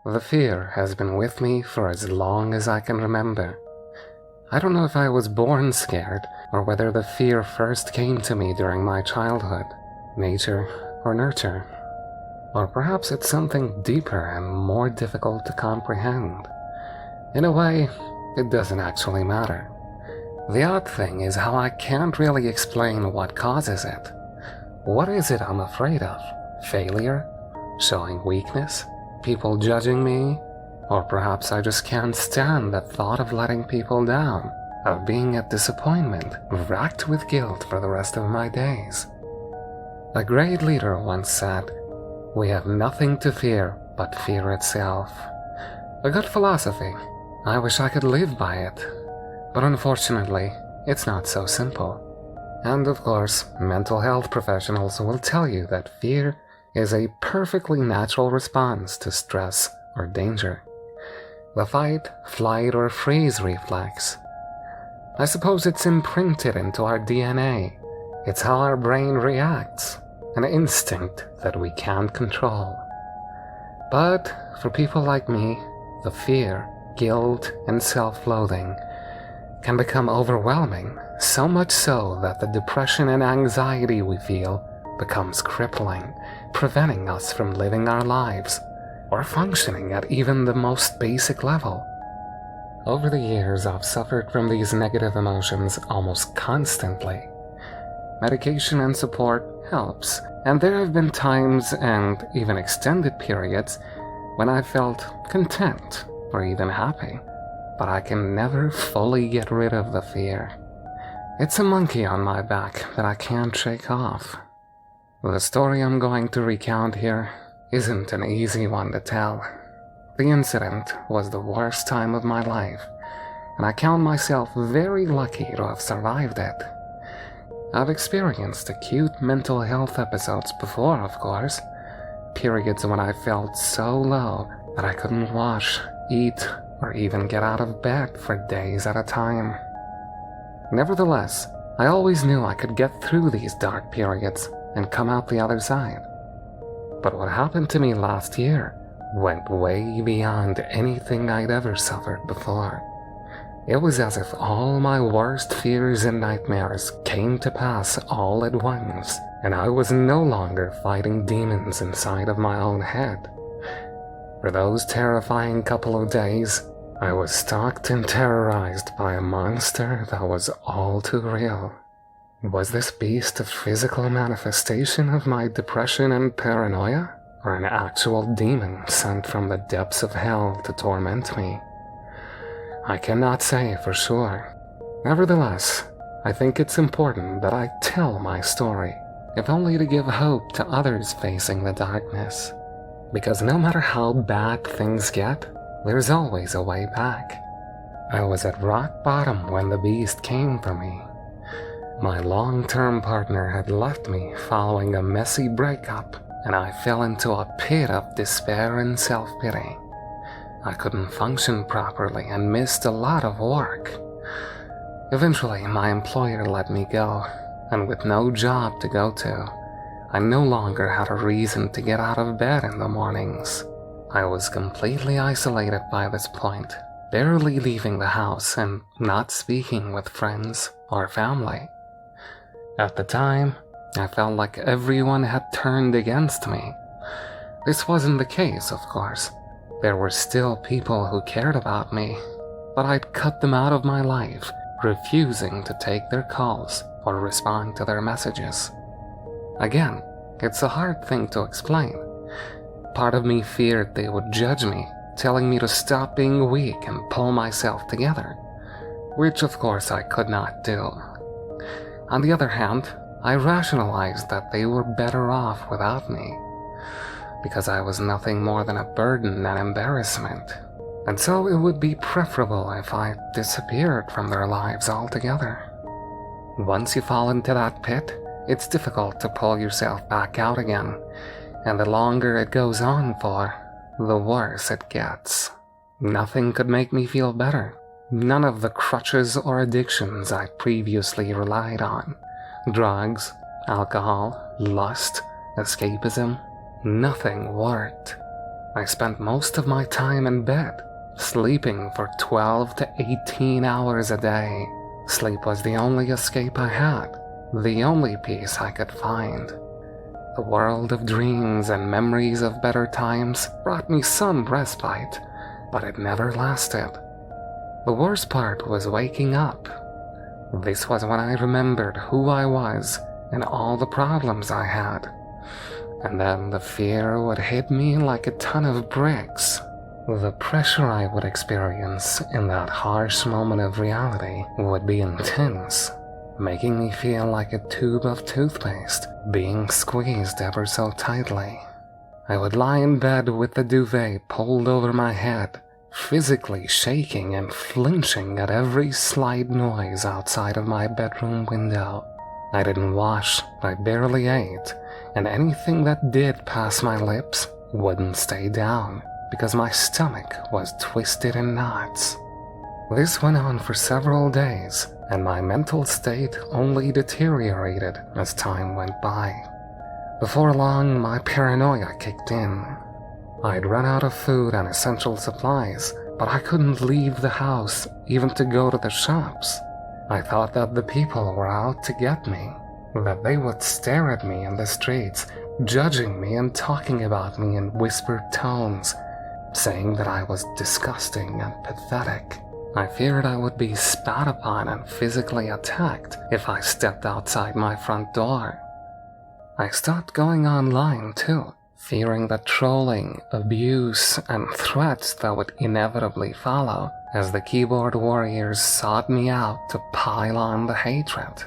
The fear has been with me for as long as I can remember. I don't know if I was born scared or whether the fear first came to me during my childhood, nature or nurture. Or perhaps it's something deeper and more difficult to comprehend. In a way, it doesn't actually matter. The odd thing is how I can't really explain what causes it. What is it I'm afraid of? Failure? Showing weakness? People judging me? Or perhaps I just can't stand the thought of letting people down, of being a disappointment, racked with guilt for the rest of my days. A great leader once said, "We have nothing to fear but fear itself." A good philosophy. I wish I could live by it. But unfortunately, it's not so simple. And of course, mental health professionals will tell you that fear is a perfectly natural response to stress or danger. The fight, flight, or freeze reflex. I suppose it's imprinted into our DNA. It's how our brain reacts, an instinct that we can't control. But for people like me, the fear, guilt, and self-loathing can become overwhelming, so much so that the depression and anxiety we feel becomes crippling, preventing us from living our lives or functioning at even the most basic level. Over the years, I've suffered from these negative emotions almost constantly. Medication and support helps, and there have been times and even extended periods when I felt content or even happy, but I can never fully get rid of the fear. It's a monkey on my back that I can't shake off. The story I'm going to recount here isn't an easy one to tell. The incident was the worst time of my life, and I count myself very lucky to have survived it. I've experienced acute mental health episodes before, of course, periods when I felt so low that I couldn't wash, eat, or even get out of bed for days at a time. Nevertheless, I always knew I could get through these dark periods and come out the other side. But what happened to me last year went way beyond anything I'd ever suffered before. It was as if all my worst fears and nightmares came to pass all at once, and I was no longer fighting demons inside of my own head. For those terrifying couple of days, I was stalked and terrorized by a monster that was all too real. Was this beast a physical manifestation of my depression and paranoia, or an actual demon sent from the depths of hell to torment me? I cannot say for sure. Nevertheless, I think it's important that I tell my story, if only to give hope to others facing the darkness. Because no matter how bad things get, there's always a way back. I was at rock bottom when the beast came for me. My long-term partner had left me following a messy breakup, and I fell into a pit of despair and self-pity. I couldn't function properly and missed a lot of work. Eventually, my employer let me go, and with no job to go to, I no longer had a reason to get out of bed in the mornings. I was completely isolated by this point, barely leaving the house and not speaking with friends or family. At the time, I felt like everyone had turned against me. This wasn't the case, of course. There were still people who cared about me, but I'd cut them out of my life, refusing to take their calls or respond to their messages. Again, it's a hard thing to explain. Part of me feared they would judge me, telling me to stop being weak and pull myself together, which of course I could not do. On the other hand, I rationalized that they were better off without me, because I was nothing more than a burden and embarrassment, and so it would be preferable if I disappeared from their lives altogether. Once you fall into that pit, it's difficult to pull yourself back out again, and the longer it goes on for, the worse it gets. Nothing could make me feel better. None of the crutches or addictions I previously relied on. Drugs, alcohol, lust, escapism, nothing worked. I spent most of my time in bed, sleeping for 12 to 18 hours a day. Sleep was the only escape I had, the only peace I could find. The world of dreams and memories of better times brought me some respite, but it never lasted. The worst part was waking up. This was when I remembered who I was and all the problems I had. And then the fear would hit me like a ton of bricks. The pressure I would experience in that harsh moment of reality would be intense, making me feel like a tube of toothpaste being squeezed ever so tightly. I would lie in bed with the duvet pulled over my head, physically shaking and flinching at every slight noise outside of my bedroom window. I didn't wash, I barely ate, and anything that did pass my lips wouldn't stay down because my stomach was twisted in knots. This went on for several days, and my mental state only deteriorated as time went by. Before long, my paranoia kicked in. I'd run out of food and essential supplies, but I couldn't leave the house even to go to the shops. I thought that the people were out to get me, that they would stare at me in the streets, judging me and talking about me in whispered tones, saying that I was disgusting and pathetic. I feared I would be spat upon and physically attacked if I stepped outside my front door. I stopped going online too, fearing the trolling, abuse, and threats that would inevitably follow as the keyboard warriors sought me out to pile on the hatred.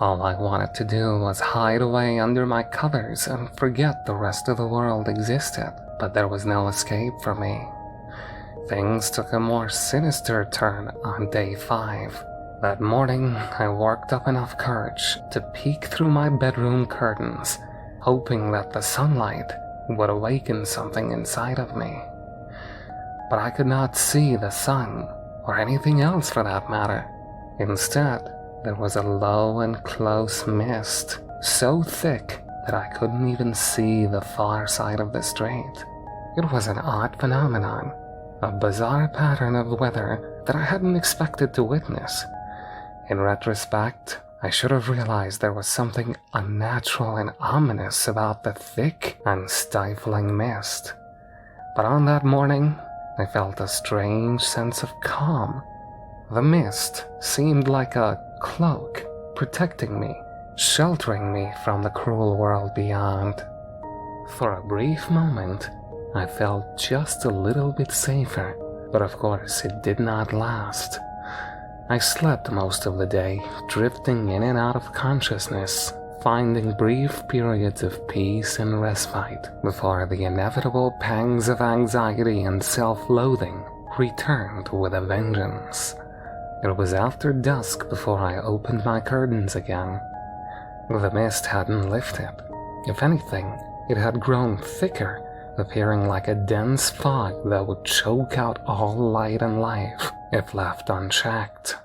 All I wanted to do was hide away under my covers and forget the rest of the world existed, but there was no escape for me. Things took a more sinister turn on day 5. That morning, I worked up enough courage to peek through my bedroom curtains, hoping that the sunlight would awaken something inside of me. But I could not see the sun, or anything else for that matter. Instead, there was a low and close mist, so thick that I couldn't even see the far side of the street. It was an odd phenomenon, a bizarre pattern of weather that I hadn't expected to witness. In retrospect, I should have realized there was something unnatural and ominous about the thick and stifling mist. But on that morning, I felt a strange sense of calm. The mist seemed like a cloak, protecting me, sheltering me from the cruel world beyond. For a brief moment, I felt just a little bit safer, but of course it did not last. I slept most of the day, drifting in and out of consciousness, finding brief periods of peace and respite before the inevitable pangs of anxiety and self-loathing returned with a vengeance. It was after dusk before I opened my curtains again. The mist hadn't lifted. If anything, it had grown thicker, appearing like a dense fog that would choke out all light and life if left unchecked.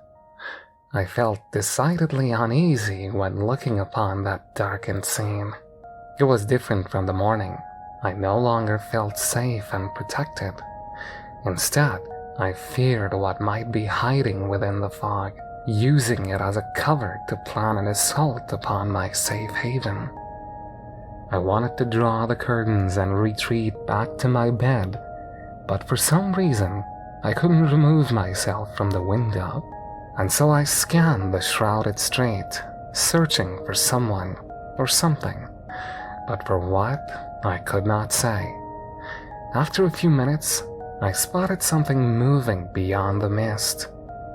I felt decidedly uneasy when looking upon that darkened scene. It was different from the morning. I no longer felt safe and protected. Instead, I feared what might be hiding within the fog, using it as a cover to plan an assault upon my safe haven. I wanted to draw the curtains and retreat back to my bed, but for some reason, I couldn't remove myself from the window, and so I scanned the shrouded street, searching for someone or something, but for what, I could not say. After a few minutes, I spotted something moving beyond the mist,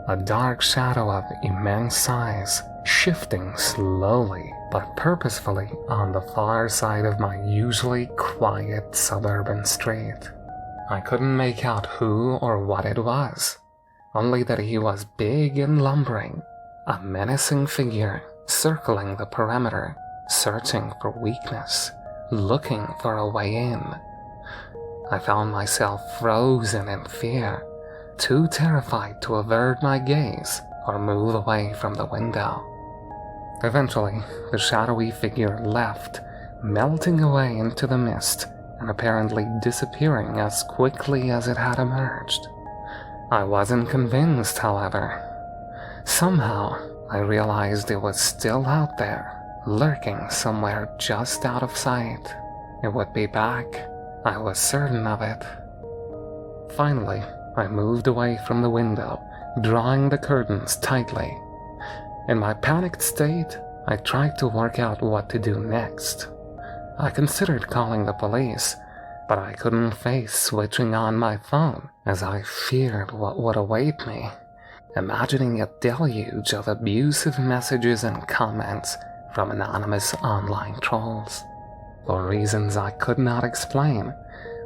a dark shadow of immense size, shifting slowly but purposefully on the far side of my usually quiet suburban street. I couldn't make out who or what it was, only that he was big and lumbering, a menacing figure circling the perimeter, searching for weakness, looking for a way in. I found myself frozen in fear, too terrified to avert my gaze or move away from the window. Eventually, the shadowy figure left, melting away into the mist and apparently disappearing as quickly as it had emerged. I wasn't convinced, however. Somehow, I realized it was still out there, lurking somewhere just out of sight. It would be back. I was certain of it. Finally, I moved away from the window, drawing the curtains tightly. In my panicked state, I tried to work out what to do next. I considered calling the police, but I couldn't face switching on my phone as I feared what would await me, imagining a deluge of abusive messages and comments from anonymous online trolls. For reasons I could not explain,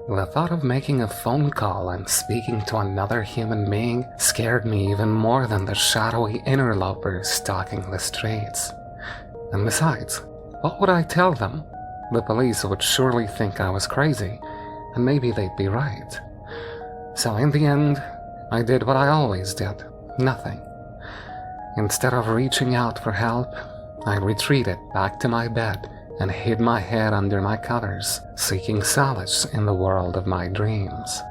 the thought of making a phone call and speaking to another human being scared me even more than the shadowy interlopers stalking the streets. And besides, what would I tell them? The police would surely think I was crazy, and maybe they'd be right. So in the end, I did what I always did, nothing. Instead of reaching out for help, I retreated back to my bed and hid my head under my covers, seeking solace in the world of my dreams.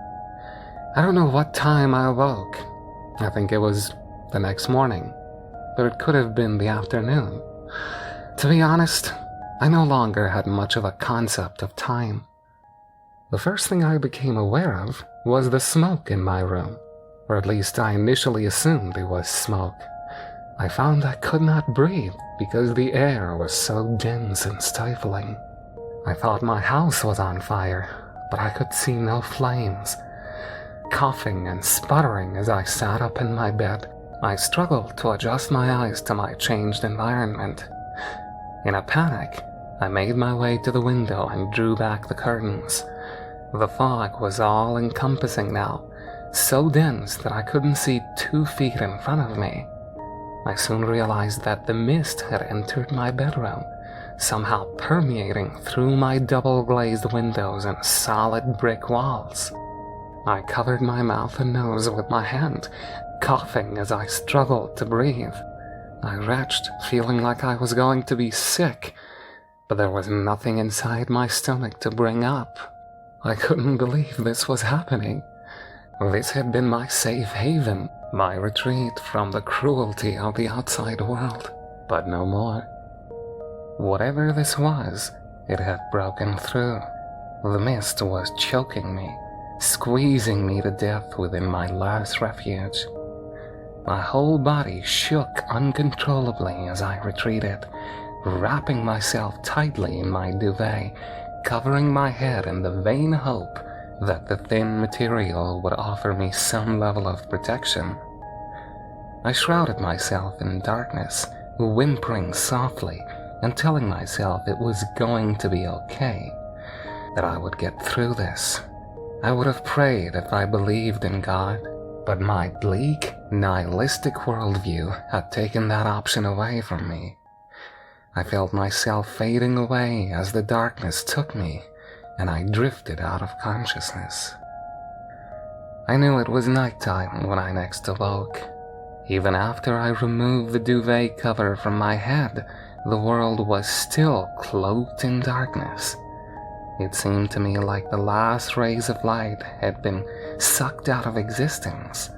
I don't know what time I awoke. I think it was the next morning, but it could have been the afternoon. To be honest, I no longer had much of a concept of time. The first thing I became aware of was the smoke in my room, or at least I initially assumed it was smoke. I found I could not breathe because the air was so dense and stifling. I thought my house was on fire, but I could see no flames. Coughing and sputtering as I sat up in my bed, I struggled to adjust my eyes to my changed environment. In a panic, I made my way to the window and drew back the curtains. The fog was all-encompassing now, so dense that I couldn't see 2 feet in front of me. I soon realized that the mist had entered my bedroom, somehow permeating through my double-glazed windows and solid brick walls. I covered my mouth and nose with my hand, coughing as I struggled to breathe. I retched, feeling like I was going to be sick, but there was nothing inside my stomach to bring up. I couldn't believe this was happening. This had been my safe haven, my retreat from the cruelty of the outside world, but no more. Whatever this was, it had broken through. The mist was choking me, squeezing me to death within my last refuge. My whole body shook uncontrollably as I retreated, wrapping myself tightly in my duvet, covering my head in the vain hope that the thin material would offer me some level of protection. I shrouded myself in darkness, whimpering softly and telling myself it was going to be okay, that I would get through this. I would have prayed if I believed in God, but my bleak, nihilistic worldview had taken that option away from me. I felt myself fading away as the darkness took me, and I drifted out of consciousness. I knew it was nighttime when I next awoke. Even after I removed the duvet cover from my head, the world was still cloaked in darkness. It seemed to me like the last rays of light had been sucked out of existence.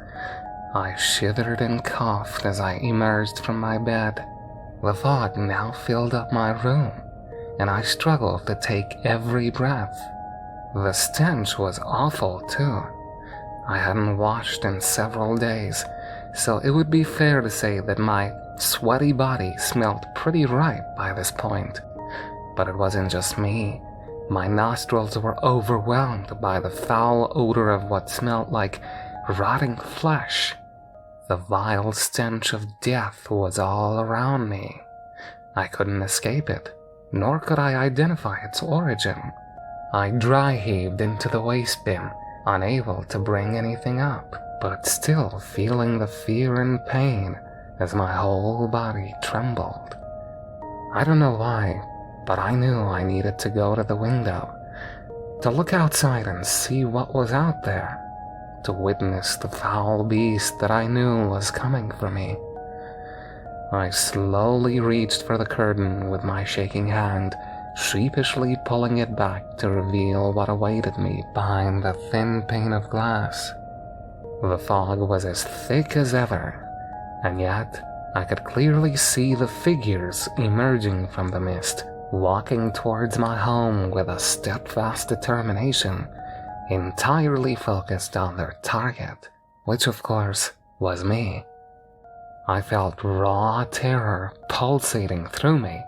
I shivered and coughed as I emerged from my bed. The fog now filled up my room, and I struggled to take every breath. The stench was awful, too. I hadn't washed in several days, so it would be fair to say that my sweaty body smelled pretty ripe by this point. But it wasn't just me. My nostrils were overwhelmed by the foul odor of what smelled like rotting flesh. The vile stench of death was all around me. I couldn't escape it, nor could I identify its origin. I dry-heaved into the waste bin, unable to bring anything up, but still feeling the fear and pain as my whole body trembled. I don't know why, but I knew I needed to go to the window, to look outside and see what was out there, to witness the foul beast that I knew was coming for me. I slowly reached for the curtain with my shaking hand, sheepishly pulling it back to reveal what awaited me behind the thin pane of glass. The fog was as thick as ever, and yet I could clearly see the figures emerging from the mist, walking towards my home with a steadfast determination, entirely focused on their target, which of course was me. I felt raw terror pulsating through me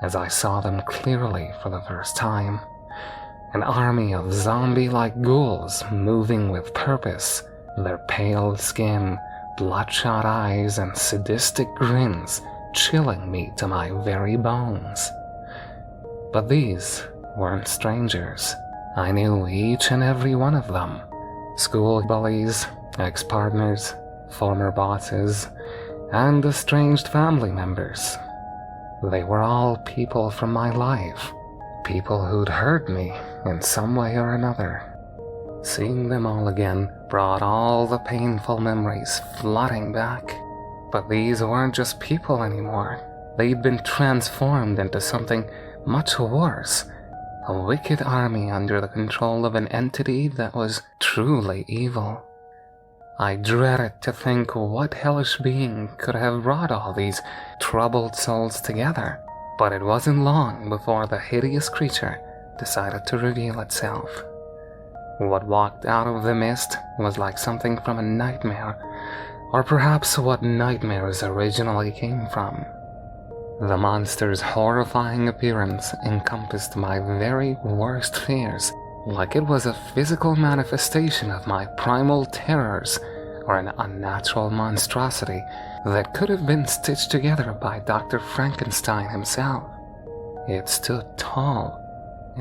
as I saw them clearly for the first time. An army of zombie-like ghouls moving with purpose, their pale skin, bloodshot eyes, and sadistic grins chilling me to my very bones. But these weren't strangers. I knew each and every one of them. School bullies, ex-partners, former bosses, and estranged family members. They were all people from my life, people who'd hurt me in some way or another. Seeing them all again brought all the painful memories flooding back. But these weren't just people anymore. They'd been transformed into something much worse. A wicked army under the control of an entity that was truly evil. I dreaded to think what hellish being could have brought all these troubled souls together, but it wasn't long before the hideous creature decided to reveal itself. What walked out of the mist was like something from a nightmare, or perhaps what nightmares originally came from. The monster's horrifying appearance encompassed my very worst fears, like it was a physical manifestation of my primal terrors, or an unnatural monstrosity that could have been stitched together by Dr. Frankenstein himself. It stood tall,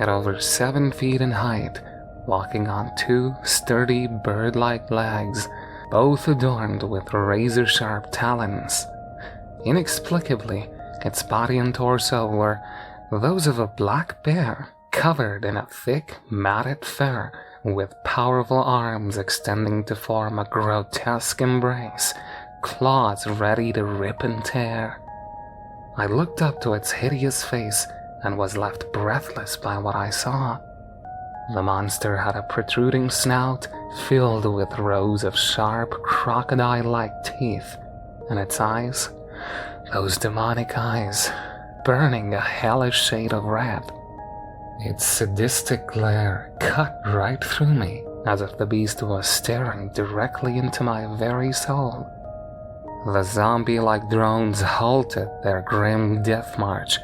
at over 7 feet in height, walking on 2 sturdy bird-like legs, both adorned with razor-sharp talons. Inexplicably, its body and torso were those of a black bear, covered in a thick, matted fur, with powerful arms extending to form a grotesque embrace, claws ready to rip and tear. I looked up to its hideous face and was left breathless by what I saw. The monster had a protruding snout filled with rows of sharp, crocodile-like teeth, and its eyes, those demonic eyes, burning a hellish shade of red. Its sadistic glare cut right through me, as if the beast was staring directly into my very soul. The zombie-like drones halted their grim death march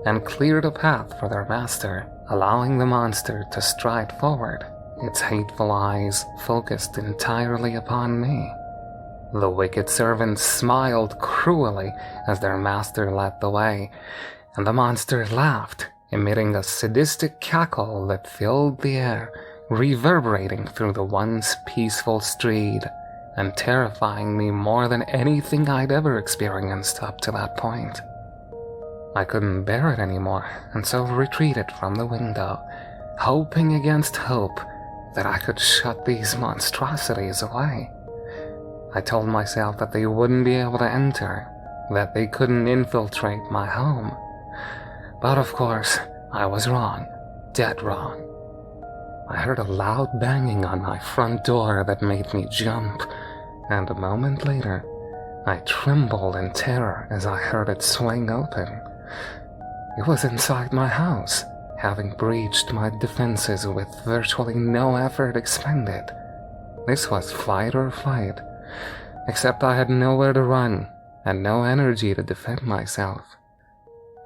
and cleared a path for their master, allowing the monster to stride forward, its hateful eyes focused entirely upon me. The wicked servants smiled cruelly as their master led the way, and the monster laughed, emitting a sadistic cackle that filled the air, reverberating through the once peaceful street, and terrifying me more than anything I'd ever experienced up to that point. I couldn't bear it anymore, and so retreated from the window, hoping against hope that I could shut these monstrosities away. I told myself that they wouldn't be able to enter, that they couldn't infiltrate my home. But of course, I was wrong, dead wrong. I heard a loud banging on my front door that made me jump, and a moment later, I trembled in terror as I heard it swing open. It was inside my house, having breached my defenses with virtually no effort expended. This was fight or flight, except I had nowhere to run and no energy to defend myself.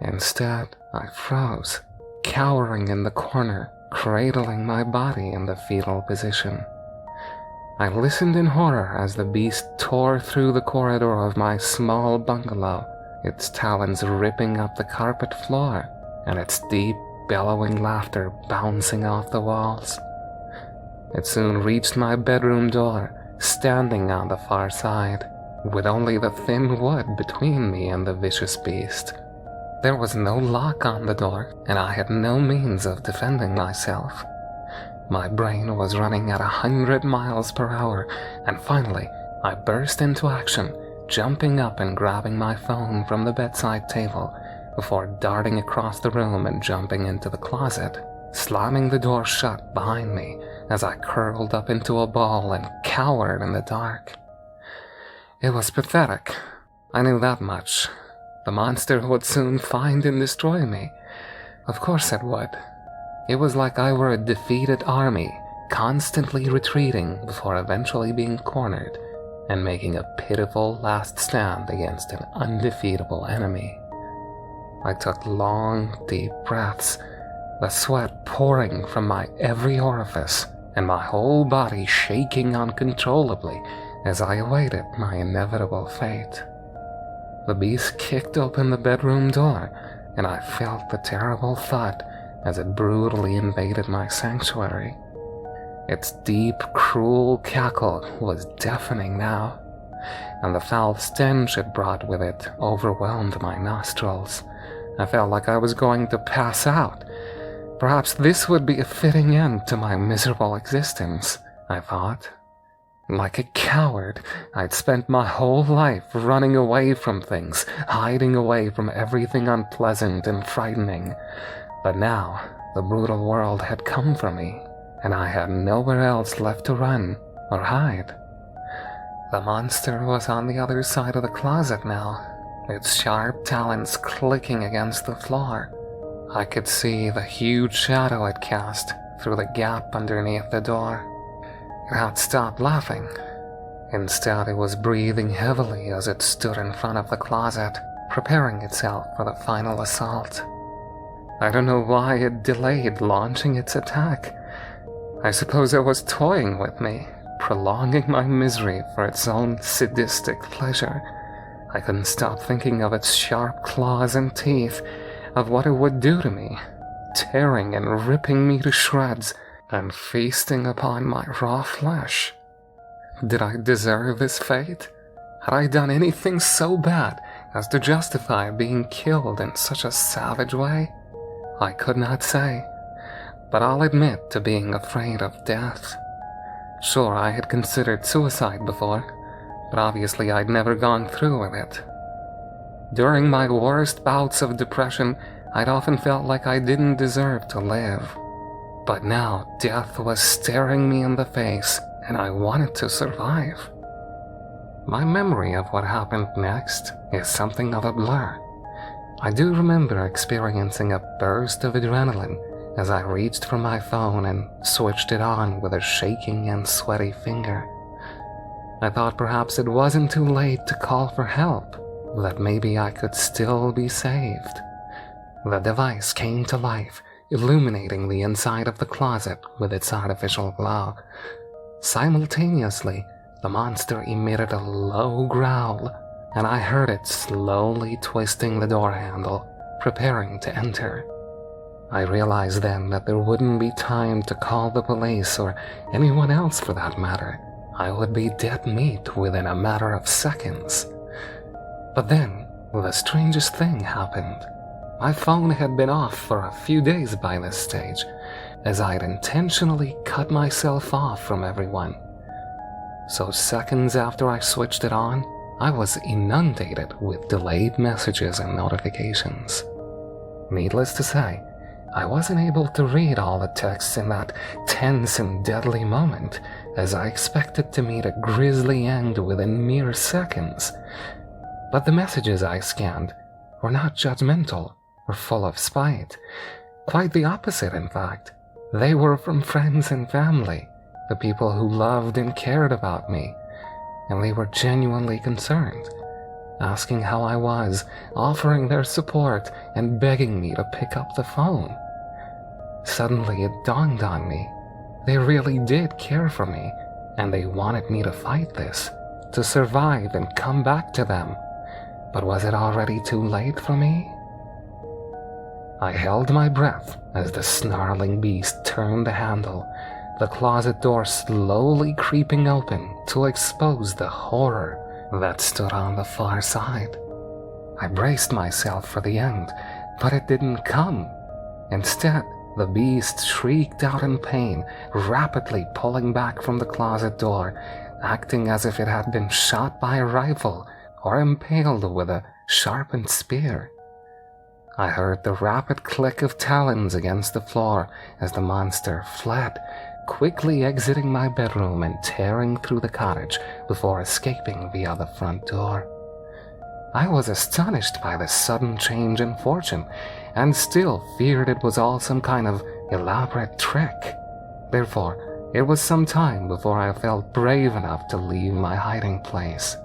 Instead, I froze, cowering in the corner, cradling my body in the fetal position. I listened in horror as the beast tore through the corridor of my small bungalow, its talons ripping up the carpet floor, and its deep, bellowing laughter bouncing off the walls. It soon reached my bedroom door, standing on the far side, with only the thin wood between me and the vicious beast. There was no lock on the door, and I had no means of defending myself. My brain was running at 100 miles per hour, and finally, I burst into action, jumping up and grabbing my phone from the bedside table, before darting across the room and jumping into the closet, slamming the door shut behind me as I curled up into a ball and cowered in the dark. It was pathetic. I knew that much. The monster would soon find and destroy me. Of course it would. It was like I were a defeated army, constantly retreating before eventually being cornered and making a pitiful last stand against an undefeatable enemy. I took long, deep breaths, the sweat pouring from my every orifice and my whole body shaking uncontrollably as I awaited my inevitable fate. The beast kicked open the bedroom door, and I felt the terrible thud as it brutally invaded my sanctuary. Its deep, cruel cackle was deafening now, and the foul stench it brought with it overwhelmed my nostrils. I felt like I was going to pass out. Perhaps this would be a fitting end to my miserable existence, I thought. Like a coward, I'd spent my whole life running away from things, hiding away from everything unpleasant and frightening. But now, the brutal world had come for me, and I had nowhere else left to run or hide. The monster was on the other side of the closet now, its sharp talons clicking against the floor. I could see the huge shadow it cast through the gap underneath the door. It had stopped laughing. Instead, it was breathing heavily as it stood in front of the closet, preparing itself for the final assault. I don't know why it delayed launching its attack. I suppose it was toying with me, prolonging my misery for its own sadistic pleasure. I couldn't stop thinking of its sharp claws and teeth, of what it would do to me, tearing and ripping me to shreds and feasting upon my raw flesh. Did I deserve this fate? Had I done anything so bad as to justify being killed in such a savage way? I could not say, but I'll admit to being afraid of death. Sure, I had considered suicide before, but obviously I'd never gone through with it. During my worst bouts of depression, I'd often felt like I didn't deserve to live. But now death was staring me in the face, and I wanted to survive. My memory of what happened next is something of a blur. I do remember experiencing a burst of adrenaline as I reached for my phone and switched it on with a shaking and sweaty finger. I thought perhaps it wasn't too late to call for help, that maybe I could still be saved. The device came to life, illuminating the inside of the closet with its artificial glow. Simultaneously, the monster emitted a low growl, and I heard it slowly twisting the door handle, preparing to enter. I realized then that there wouldn't be time to call the police or anyone else for that matter. I would be dead meat within a matter of seconds. But then, the strangest thing happened. My phone had been off for a few days by this stage, as I'd intentionally cut myself off from everyone. So seconds after I switched it on, I was inundated with delayed messages and notifications. Needless to say, I wasn't able to read all the texts in that tense and deadly moment, as I expected to meet a grisly end within mere seconds. But the messages I scanned were not judgmental or full of spite. Quite the opposite, in fact. They were from friends and family, the people who loved and cared about me, and they were genuinely concerned, asking how I was, offering their support, and begging me to pick up the phone. Suddenly it dawned on me. They really did care for me, and they wanted me to fight this, to survive and come back to them. But was it already too late for me? I held my breath as the snarling beast turned the handle, the closet door slowly creeping open to expose the horror that stood on the far side. I braced myself for the end, but it didn't come. Instead, the beast shrieked out in pain, rapidly pulling back from the closet door, acting as if it had been shot by a rifle or impaled with a sharpened spear. I heard the rapid click of talons against the floor as the monster fled, quickly exiting my bedroom and tearing through the cottage before escaping via the front door. I was astonished by this sudden change in fortune, and still feared it was all some kind of elaborate trick. Therefore, it was some time before I felt brave enough to leave my hiding place.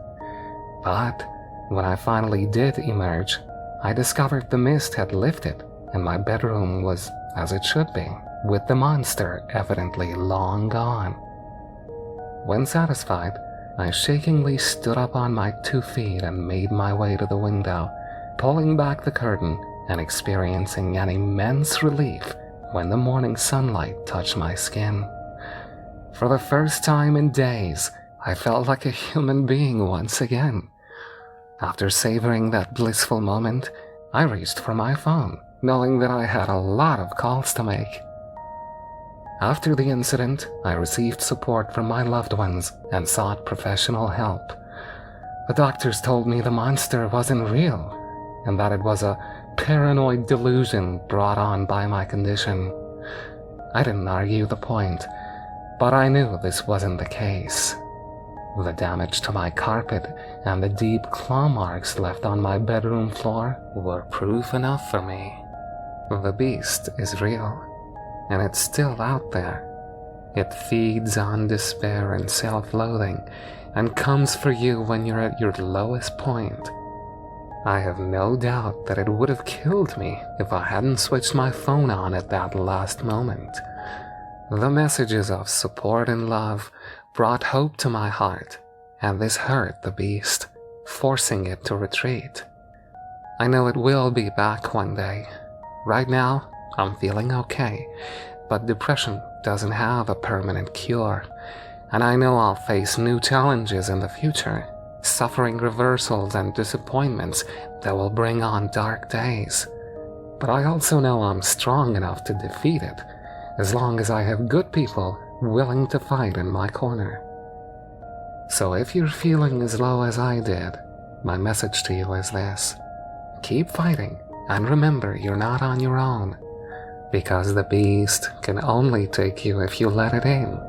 But when I finally did emerge, I discovered the mist had lifted and my bedroom was as it should be, with the monster evidently long gone. When satisfied, I shakingly stood up on my 2 feet and made my way to the window, pulling back the curtain and experiencing an immense relief when the morning sunlight touched my skin. For the first time in days, I felt like a human being once again. After savoring that blissful moment, I reached for my phone, knowing that I had a lot of calls to make. After the incident, I received support from my loved ones and sought professional help. The doctors told me the monster wasn't real, and that it was a paranoid delusion brought on by my condition. I didn't argue the point, but I knew this wasn't the case. The damage to my carpet and the deep claw marks left on my bedroom floor were proof enough for me. The beast is real, and it's still out there. It feeds on despair and self-loathing, and comes for you when you're at your lowest point. I have no doubt that it would have killed me if I hadn't switched my phone on at that last moment. The messages of support and love brought hope to my heart, and this hurt the beast, forcing it to retreat. I know it will be back one day. Right now, I'm feeling okay, but depression doesn't have a permanent cure, and I know I'll face new challenges in the future, suffering reversals and disappointments that will bring on dark days. But I also know I'm strong enough to defeat it, as long as I have good people willing to fight in my corner. So if you're feeling as low as I did, my message to you is this: keep fighting, and remember you're not on your own, because the beast can only take you if you let it in.